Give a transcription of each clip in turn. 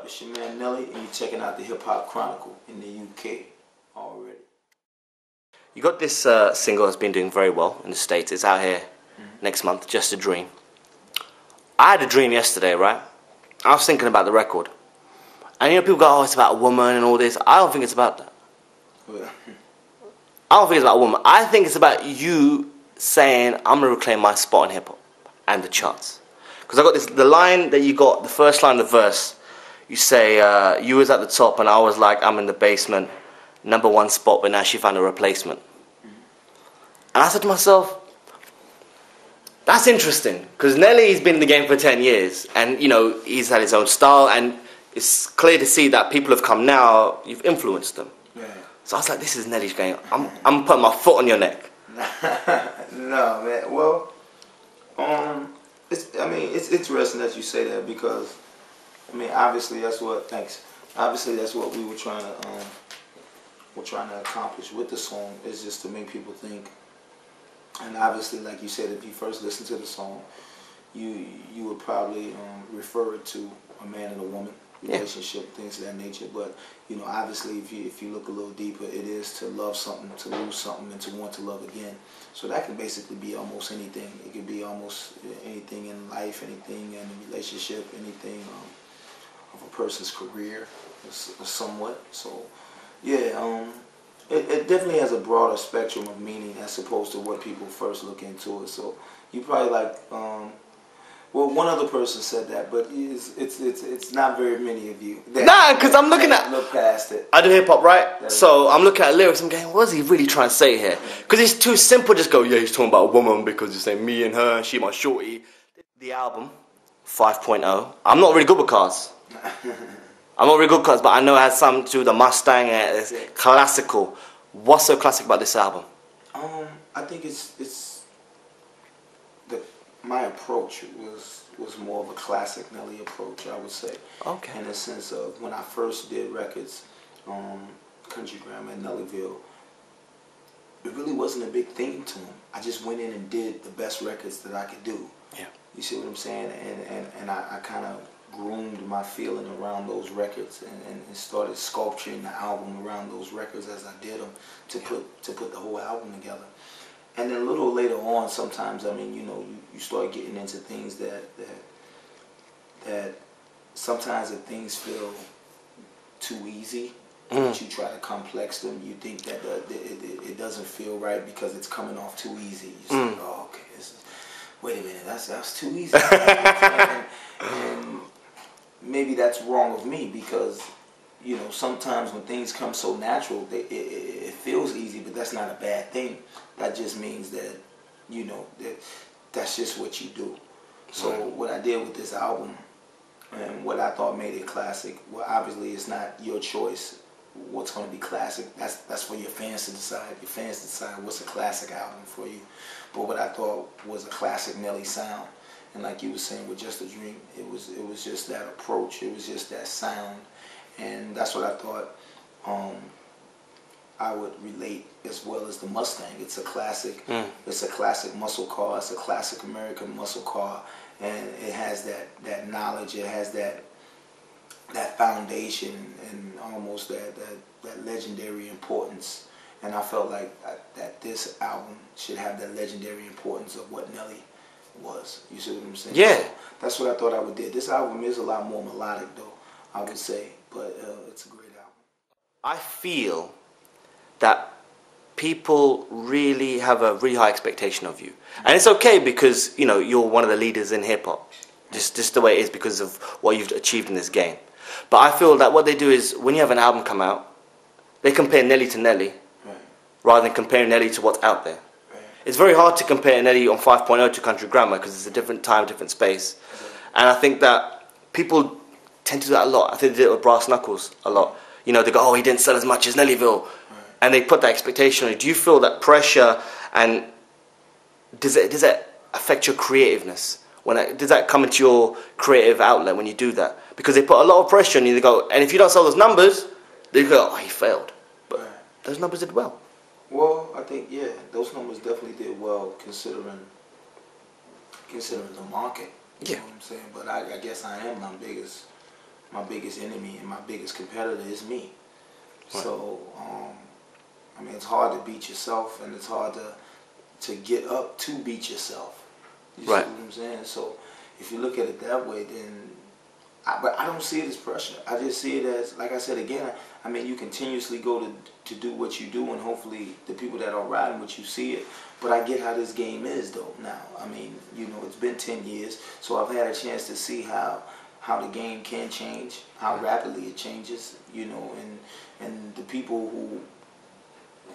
up? It's your man Nelly, and you're checking out the Hip Hop Chronicle in the UK already. You got this single that's been doing very well in the States. It's out here next month, Just a Dream. I had a dream yesterday, right? I was thinking about the record. And you know, people go, oh, it's about a woman and all this. I don't think it's about that. Well, I don't think it's about a woman. I think it's about you saying, I'm going to reclaim my spot in hip-hop and the charts. Because I got this, the line that you got, the first line of the verse, you say, you was at the top and I was like, I'm in the basement, #1 spot, but now she found a replacement. And I said to myself, that's interesting, because Nelly's been in the game for 10 years, and, you know, he's had his own style, and it's clear to see that people have come now, you've influenced them. yeah. So I was like, this is Nelly's game. I'm putting my foot on your neck. No, man. Well, it's interesting that you say that, because, I mean, obviously that's what. Thanks. Obviously that's what we were trying to accomplish with the song, is just to make people think. And obviously, like you said, if you first listen to the song, you would probably refer it to a man and a woman relationship, things of that nature. But you know, obviously, if you look a little deeper, it is to love something, to lose something, and to want to love again. So that can basically be almost anything. It could be almost anything in life, anything in a relationship, anything of a person's career, somewhat. So yeah. It definitely has a broader spectrum of meaning as opposed to what people first look into it. So you probably like, well, one other person said that, but it's not very many of you. Nah, because I'm looking at, look past it. I do hip hop, right? So I'm looking at lyrics. I'm going, what is he really trying to say here? Because it's too simple. Just go, yeah, he's talking about a woman because he's saying me and her, she my shorty. The album 5.0. I'm not really good with cars. I'm not really good with cars, but I know it has something to do with the Mustang and it's classical. What's so classic about this album? I think my approach was more of a classic Nelly approach, I would say. Okay. In the sense of when I first did records, Country Grammar in Nellyville, it really wasn't a big thing to him. I just went in and did the best records that I could do. Yeah. You see what I'm saying? And I kind of groomed my feeling around those records and started sculpturing the album around those records as I did them to put the whole album together. And then a little later on, sometimes, I mean, you know, you start getting into things that sometimes if things feel too easy, that you try to complex them, you think that it doesn't feel right because it's coming off too easy. You say, oh, okay, wait a minute, that's too easy. and maybe that's wrong of me, because, you know, sometimes when things come so natural, it feels easy, but that's not a bad thing. That just means that, you know, that's just what you do. So what I did with this album and what I thought made it classic, well, obviously it's not your choice what's going to be classic. That's for your fans to decide. Your fans decide what's a classic album for you. But what I thought was a classic Nelly sound, and like you were saying with Just a Dream, it was just that approach. It was just that sound, and that's what I thought I would relate as well as the Mustang. It's a classic. It's a classic muscle car. It's a classic American muscle car, and it has that knowledge. It has that foundation and almost that legendary importance. And I felt like that this album should have that legendary importance of what Nelly was. You see what I'm saying? Yeah. So that's what I thought I would do. This album is a lot more melodic, though, I would say, but it's a great album. I feel that people really have a really high expectation of you. And it's okay because, you know, you're one of the leaders in hip-hop. Just the way it is because of what you've achieved in this game. But I feel that what they do is, when you have an album come out, they compare Nelly to Nelly, rather than comparing Nelly to what's out there. It's very hard to compare Nelly on 5.0 to Country Grammar because it's a different time, different space. And I think that people tend to do that a lot. I think they did it with Brass Knuckles a lot. You know, they go, oh, he didn't sell as much as Nellyville. And they put that expectation on you. Do you feel that pressure, and does that affect your creativeness? Does that come into your creative outlet when you do that? Because they put a lot of pressure on you. They go, and if you don't sell those numbers, they go, oh, he failed. But those numbers did well. Well, I think, yeah, those numbers definitely did well considering the market. You know what I'm saying? But I guess I am my biggest my biggest enemy and my biggest competitor is me. Right. So, I mean, it's hard to beat yourself, and it's hard to get up to beat yourself. You see what I'm saying? So, if you look at it that way, then, but I don't see it as pressure. I just see it as, like I said again, I mean, you continuously go to do what you do, and hopefully the people that are riding with you see it. But I get how this game is, though, now. I mean, you know, it's been 10 years, so I've had a chance to see how the game can change, how rapidly it changes, you know, and the people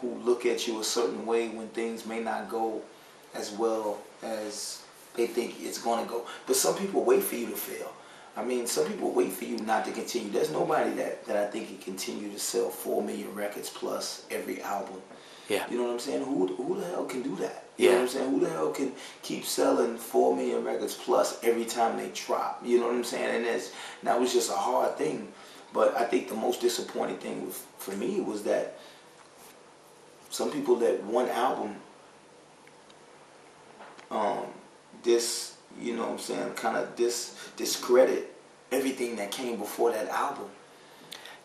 who look at you a certain way when things may not go as well as they think it's going to go. But some people wait for you to fail. I mean, some people wait for you not to continue. There's nobody that I think can continue to sell 4 million records plus every album. Yeah. You know what I'm saying? Who the hell can do that? You know what I'm saying? Who the hell can keep selling 4 million records plus every time they drop? You know what I'm saying? And that was just a hard thing. But I think the most disappointing thing for me was that some people that one album, you know what I'm saying, kind of discredit everything that came before that album.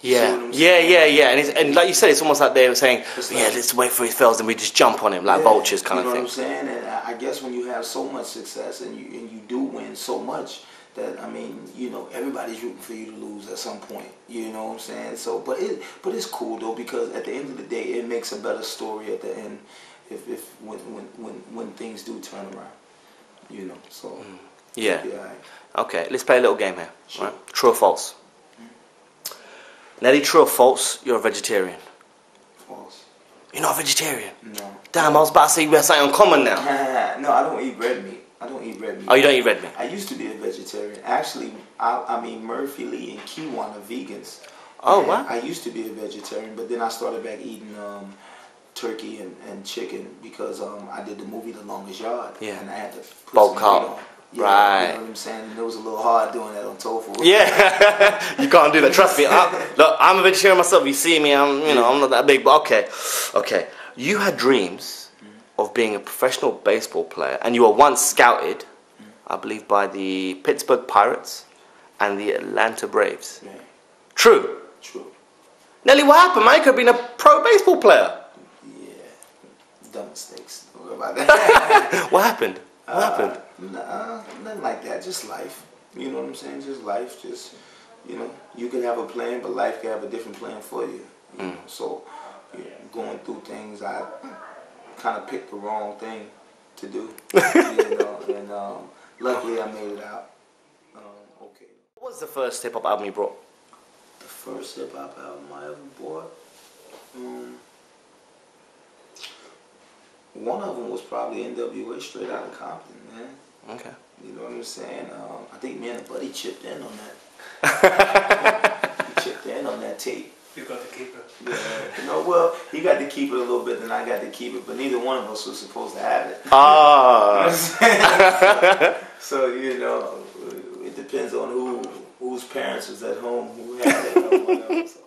Yeah, and like you said, it's almost like they were saying, let's wait for his fails and we just jump on him like vultures kind of thing. You know what I'm saying? And I guess when you have so much success and you do win so much, that, I mean, you know, everybody's rooting for you to lose at some point. You know what I'm saying? So, but it's cool though, because at the end of the day, it makes a better story at the end when things do turn around. You know, so yeah. Okay, let's play a little game here. Sure. Right? True or false? Nelly, true or false? You're a vegetarian. False. You're not a vegetarian? No. Damn, I was about to say you have something uncommon now. No, I don't eat red meat. Oh, you don't eat red meat? I used to be a vegetarian. Actually, I mean, Murphy, Lee, and Kiwan are vegans. Oh, wow. I used to be a vegetarian, but then I started back eating turkey and chicken because I did the movie The Longest Yard. Yeah. And I had to put bulk some weight up. on. Yeah, Right. You know what I'm saying? And it was a little hard doing that on tofu. Yeah. You can't do that. Trust me. Look, I'm a vegetarian myself. You see me, I'm not that big, but okay. You had dreams of being a professional baseball player, and you were once scouted, I believe, by the Pittsburgh Pirates and the Atlanta Braves. Yeah. True. True. Nelly, what happened, man? You could have been a pro baseball player. Yeah. Dumb mistakes. Don't worry about that. What happened? Nothing like that. Just life. You know what I'm saying? Just life. Just, you know, you can have a plan, but life can have a different plan for you. You know? So, going through things, I kind of picked the wrong thing to do. You know, and luckily I made it out. Okay. What was the first hip hop album you brought? The first hip hop album I ever bought? One of them was probably N.W.A. straight out of Compton, man. Okay. You know what I'm saying? I think me and the buddy chipped in on that. He chipped in on that tape. You got to keep it. Yeah. You know, well, he got to keep it a little bit, and I got to keep it, but neither one of us was supposed to have it. Ah. So, you know, it depends on whose parents was at home, who had it or whatever. So.